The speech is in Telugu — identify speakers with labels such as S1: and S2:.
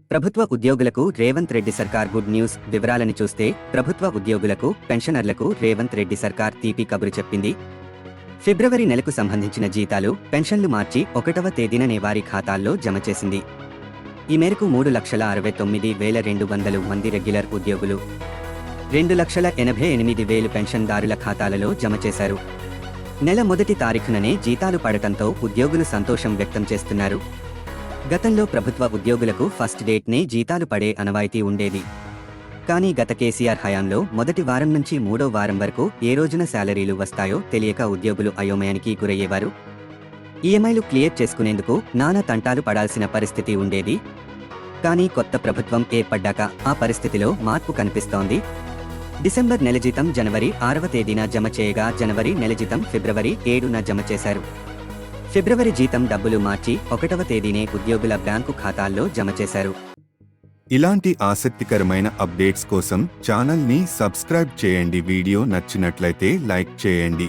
S1: ప్రభుత్వ ఉద్యోగులకు రేవంత్ రెడ్డి సర్కార్ గుడ్ న్యూస్. వివరాలను చూస్తే ప్రభుత్వ ఉద్యోగులకు, పెన్షనర్లకు రేవంత్ రెడ్డి సర్కార్ తీపి కబురు చెప్పింది. ఫిబ్రవరి నెలకు సంబంధించిన జీతాలు, పెన్షన్లు మార్చి 1వ తేదీననే వారి ఖాతాల్లో జమ చేసింది. ఈ మేరకు 3,69,200 మంది రెగ్యులర్ ఉద్యోగులు, 2,88,000 పెన్షన్దారుల ఖాతాలలో జమ చేశారు. నెల మొదటి తారీఖుననే జీతాలు పడటంతో ఉద్యోగులు సంతోషం వ్యక్తం చేస్తున్నారు. గతంలో ప్రభుత్వ ఉద్యోగులకు ఫస్ట్ డేట్నే జీతాలు పడే అనవాయితీ ఉండేది. కానీ గత కేసీఆర్ హయాంలో మొదటి వారం నుంచి 3వ వారం వరకు ఏ రోజున శాలరీలు వస్తాయో తెలియక ఉద్యోగులు అయోమయానికి గురయ్యేవారు. ఈఎంఐలు క్లియర్ చేసుకునేందుకు నానా తంటాలు పడాల్సిన పరిస్థితి ఉండేది. కానీ కొత్త ప్రభుత్వం ఏర్పడ్డాక ఆ పరిస్థితిలో మార్పు కనిపిస్తోంది. డిసెంబర్ నెల జీతం జనవరి 6వ తేదీన జమ చేయగా జనవరి నెల జీతం ఫిబ్రవరి 7న జమ చేశారు. ఫిబ్రవరి జీతం డబ్బులు మార్చి 1వ తేదీనే ఉద్యోగుల బ్యాంకు ఖాతాల్లో జమ చేశారు.
S2: ఇలాంటి ఆసక్తికరమైన అప్డేట్స్ కోసం ఛానల్ని సబ్స్క్రైబ్ చేయండి. వీడియో నచ్చినట్లయితే లైక్ చేయండి.